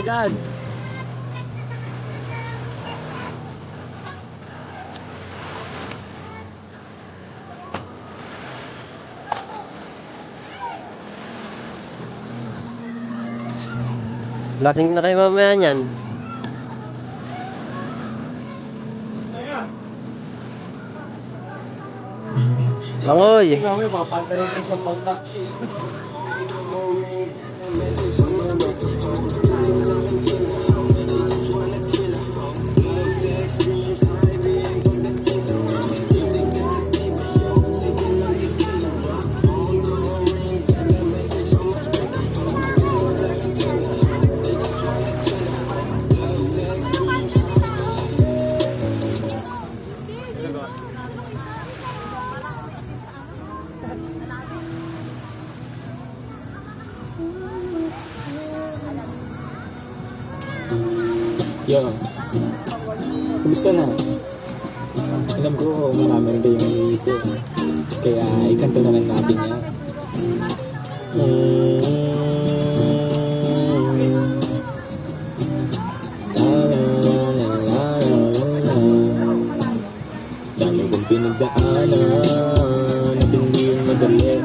God. Lasing na kayo mamaya niyan. Langoy. Langoy, makapanta rin kayo sa pangka. Yo, kumusta na? Alam ko marami rin kayong iniisip, kaya ikanto na lang natin yan. Dami kong pinagdaanan at hindi yung madali,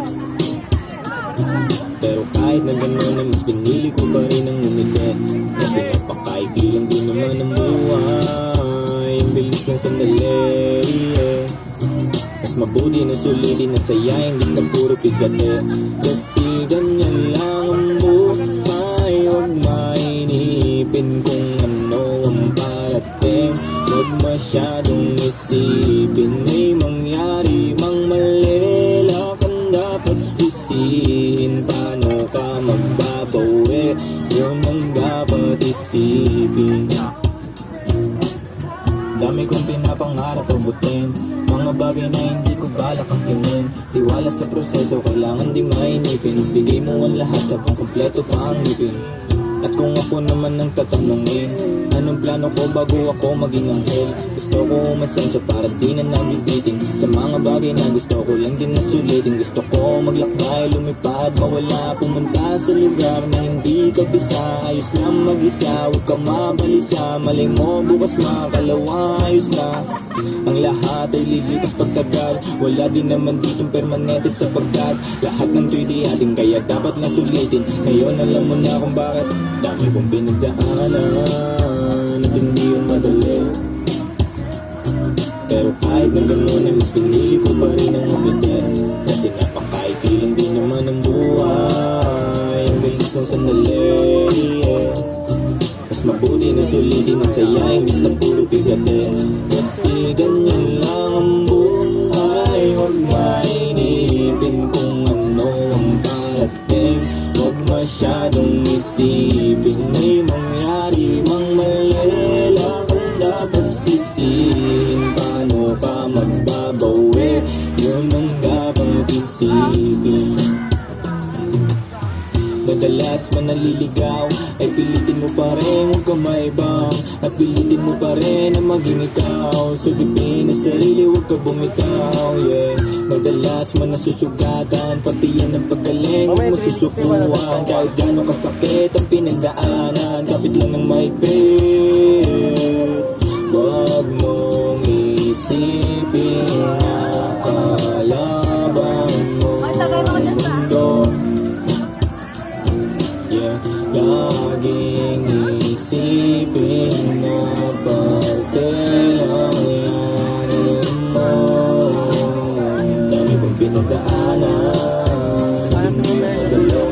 pero kahit na gano'n ay mas pinili ko pa rin ang umili. Kasi napakaigil lang din naman ang buhay, ang bilis ng sandali, mas mabuti na sulitin na saya, imbis na puro pigate. Kasi ganyan lang ang buhay, huwag mainipin kung ano ang parating. Huwag masyadong isipin, may mangyari mang mali, lakang dapat sisihin. Paano ka magbabawi, yun ang dapat isipin. Dami kong pinapangarap abutin, mga bagay na hindi ko balak angkinin. Tiwala sa proseso, kailangan di mainipin. Bigay mo ang lahat habang kompleto pa ang ngipin. At kung ako naman ang tatanungin, anong plano ko bago ako maging anghel? Gusto ko umasenso para di na nabibitin sa mga bagay na gusto ko lang din na sulitin. Gusto ko maglakbay, lumipad, mawala, pumunta sa lugar na hindi ka bisa. Ayos lang mag-isa, huwag ka mabalisa. Malay mo bukas makakalawa, ayos na. Ang lahat ay lilipas pagtagal, wala din naman ditong permanente sapagkat lahat ng to'y di ating, kaya dapat lang sulitin. Ngayon alam mo na kung bakit dami kong pinagdaanan at hindi yung madali, pero kahit na gano'n ay mas pinili ko pa rin ang umiti. Kasi napakaikiling din naman ang buhay, ang bilis ng sandali, mas mabuti na sulitin ang saya, imbis na puro pigate. Kasi ganyan lang ang buhay, huwag mainipin kung ano ang parating. Huwag masyadong isipin, may mangyari mang mali, lakang dapat sisihin. Paano ka magbabawi, yun ang dapat isipin. Madalas man naliligaw, ay pilitin mo pa rin huwag ka maibang, at pilitin mo pa rin na maging ikaw. Sugipin ang sarili, huwag ka bumitaw, yeah. Madalas man nasusugatan, pati yan ang paggaling, huwag mo susukuhan. Kahit gano'ng kasakit ang pinagdaanan, kapit lang ng maigpit. Huwag mong isipin na kalaban mo ang mundo. Yeah, laging isipin na pagkailanganin mo. Dami kong pinagdaanan, hindi madali,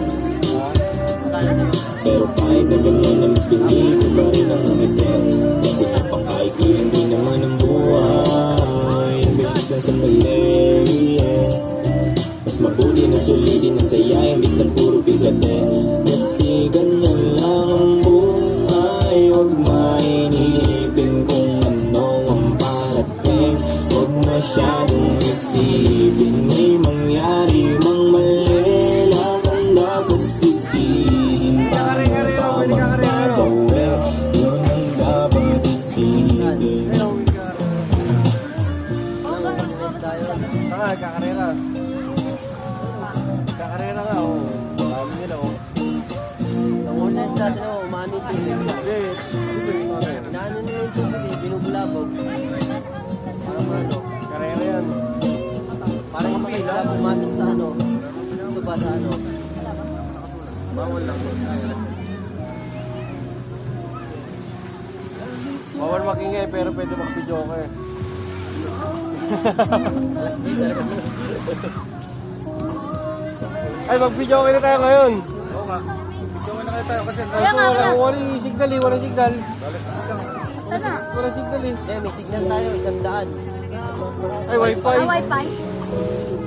pero kahit na gano'n ay mas pinili ko pa rin ang umiti. Kasi napakaikiling din naman ang buhay, ang bilis lang sandali, mas mabuti na sulitin ang saya, imbis na puro bigate. Kasi ganyan lang ang buhay, huwag mainipin natin ako, umano yung tubig. Inaano nila yung tubig eh, binubulabog. Parang ano, Karera yan. parang yung mga isla pumasok sa ano, ito ba sa ano. Bawal lang. Bawal makingay pero pwede makapidyoker. Alas 10 talaga. Ay, mag-videoker na tayo ngayon. Oo nga. Videoker na tayo kasi walang signal eh, walang signal. Sana? Walang signal eh. Eh, may signal tayo, 100. Ay, wifi. Wi-Fi?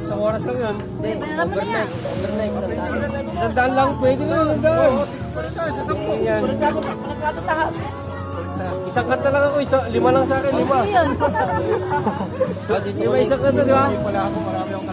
Isang oras lang yun. Hindi, overnight, 100. Dandaan lang, pwede na lang, dandaan. Yan. Isang kanta lang ako, 5 lang sa akin, 5. Yun. So, dito Di ba isang kanta, di ba? Wala ako, marami akong